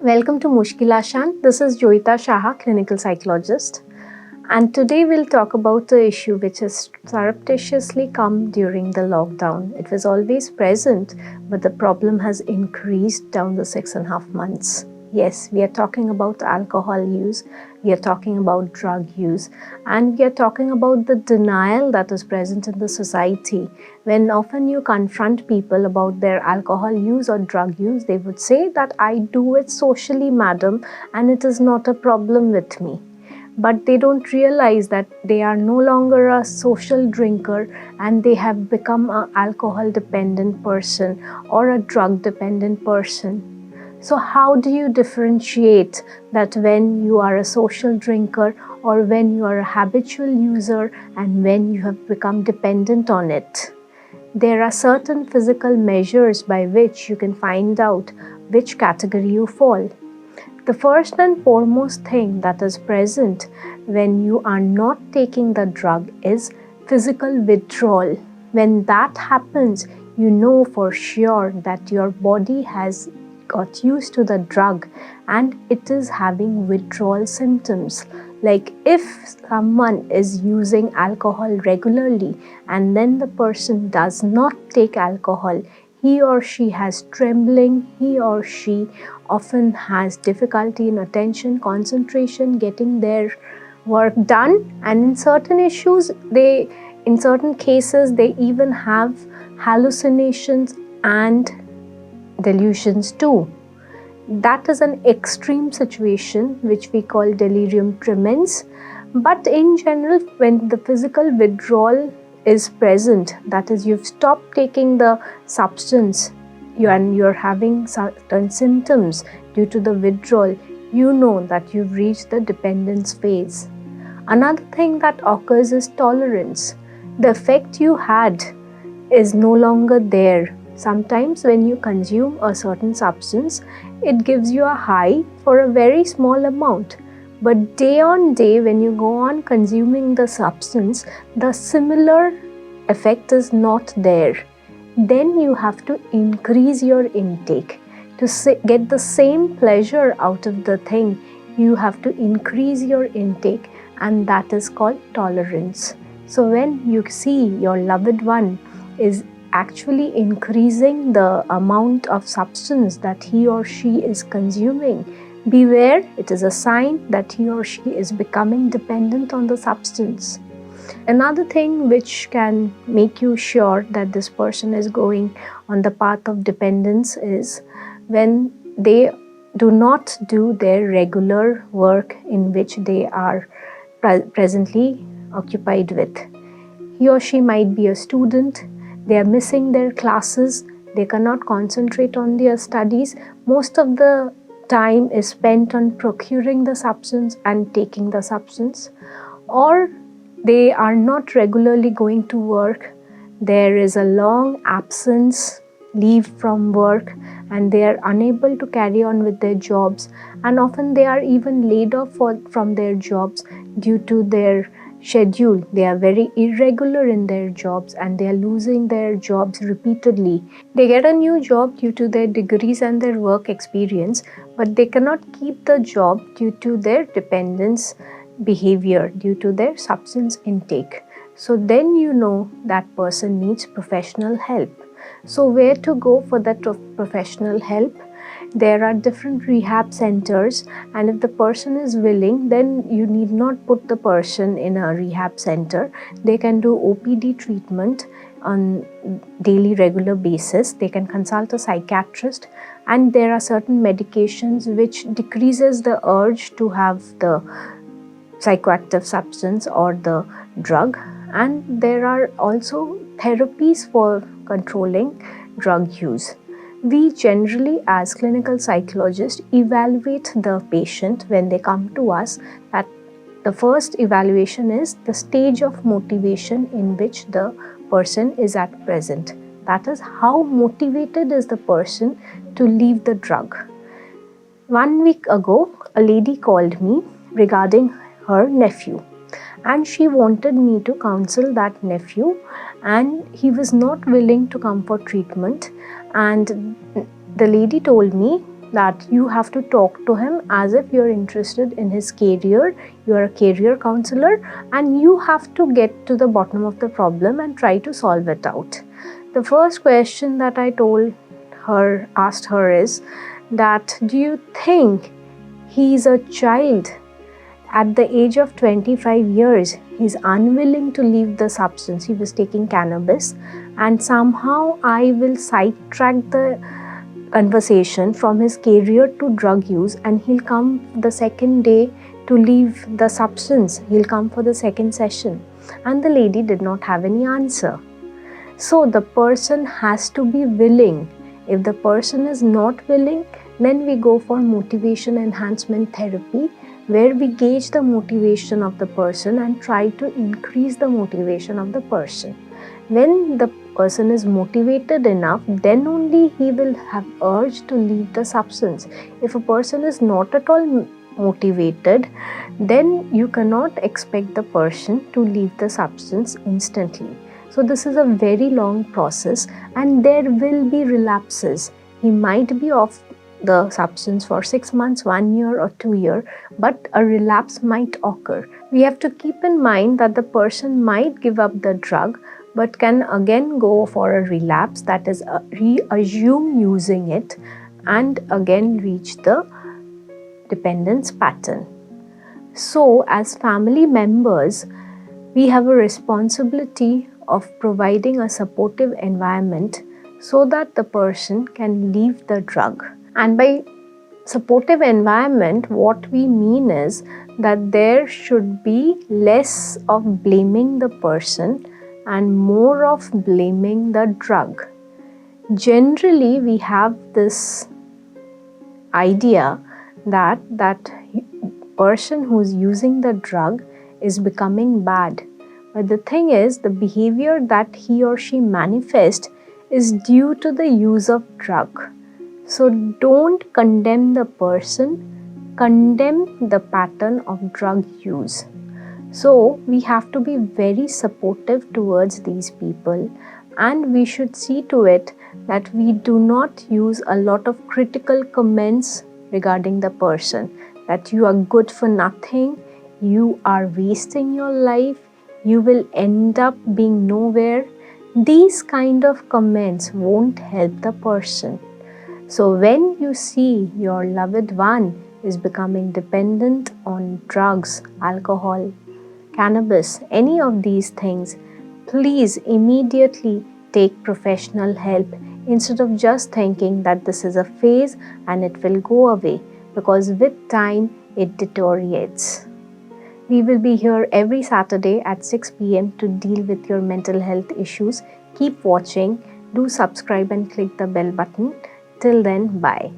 Welcome to Mushkilashan. This is Joita Shaha, clinical psychologist. And today we'll talk about the issue which has surreptitiously come during the lockdown. It was always present, but the problem has increased down the 6.5 months. Yes, we are talking about alcohol use, we are talking about drug use, and we are talking about the denial that is present in the society. When often you confront people about their alcohol use or drug use, they would say that I do it socially, madam, and it is not a problem with me. But they don't realize that they are no longer a social drinker and they have become an alcohol dependent person or a drug dependent person. So how do you differentiate that when you are a social drinker or when you are a habitual user and when you have become dependent on it? There are certain physical measures by which you can find out which category you fall. The first and foremost thing that is present when you are not taking the drug is physical withdrawal. When that happens, you know for sure that your body has got used to the drug and it is having withdrawal symptoms. Like if someone is using alcohol regularly and then the person does not take alcohol, he or she has trembling, he or she often has difficulty in attention, concentration, getting their work done, and in certain cases they even have hallucinations and delusions too. That is an extreme situation which we call delirium tremens. But in general, when the physical withdrawal is present, that is, you've stopped taking the substance and you're having certain symptoms due to the withdrawal, you know that you've reached the dependence phase. Another thing that occurs is tolerance. The effect you had is no longer there. Sometimes when you consume a certain substance, it gives you a high for a very small amount. But day on day, when you go on consuming the substance, the similar effect is not there. Then you have to increase your intake. To get the same pleasure out of the thing, you have to increase your intake, and that is called tolerance. So when you see your loved one is actually increasing the amount of substance that he or she is consuming, beware, it is a sign that he or she is becoming dependent on the substance. Another thing which can make you sure that this person is going on the path of dependence is when they do not do their regular work in which they are presently occupied with. He or she might be a student. They are missing their classes, they cannot concentrate on their studies. Most of the time is spent on procuring the substance and taking the substance. Or they are not regularly going to work. There is a long absence, leave from work, and they are unable to carry on with their jobs. And often they are even laid off from their jobs due to their schedule. They are very irregular in their jobs and they are losing their jobs repeatedly. They get a new job due to their degrees and their work experience, but they cannot keep the job due to their dependence behavior, due to their substance intake. So then you know that person needs professional help. So where to go for that professional help? There are different rehab centers, and if the person is willing, then you need not put the person in a rehab center. They can do OPD treatment on daily regular basis. They can consult a psychiatrist, and there are certain medications which decreases the urge to have the psychoactive substance or the drug, and there are also therapies for controlling drug use. We generally as clinical psychologists evaluate the patient when they come to us. That the first evaluation is the stage of motivation in which the person is at present. That is, how motivated is the person to leave the drug. 1 week ago, a lady called me regarding her nephew, and she wanted me to counsel that nephew, and he was not willing to come for treatment. And the lady told me that you have to talk to him as if you're interested in his career. You are a career counselor and you have to get to the bottom of the problem and try to solve it out. The first question that I asked her is that, do you think he's a child? At the age of 25 years, he's unwilling to leave the substance. He was taking cannabis, and somehow I will sidetrack the conversation from his career to drug use, and he'll come the second day to leave the substance. He'll come for the second session. And the lady did not have any answer. So the person has to be willing. If the person is not willing, then we go for motivation enhancement therapy, where we gauge the motivation of the person and try to increase the motivation of the person. When the person is motivated enough, then only he will have urge to leave the substance. If a person is not at all motivated, then you cannot expect the person to leave the substance instantly. So this is a very long process, and there will be relapses. He might be off the substance for 6 months, 1 year or 2 years, but a relapse might occur. We have to keep in mind that the person might give up the drug but can again go for a relapse, that is reassume using it and again reach the dependence pattern. So as family members, we have a responsibility of providing a supportive environment so that the person can leave the drug. And by supportive environment, what we mean is that there should be less of blaming the person and more of blaming the drug. Generally, we have this idea that that person who is using the drug is becoming bad. But the thing is, the behavior that he or she manifests is due to the use of drug. So don't condemn the person, condemn the pattern of drug use. So we have to be very supportive towards these people, and we should see to it that we do not use a lot of critical comments regarding the person, that you are good for nothing, you are wasting your life, you will end up being nowhere. These kind of comments won't help the person. So when you see your loved one is becoming dependent on drugs, alcohol, cannabis, any of these things, please immediately take professional help instead of just thinking that this is a phase and it will go away, because with time it deteriorates. We will be here every Saturday at 6 p.m. to deal with your mental health issues. Keep watching, do subscribe and click the bell button. Till then, bye.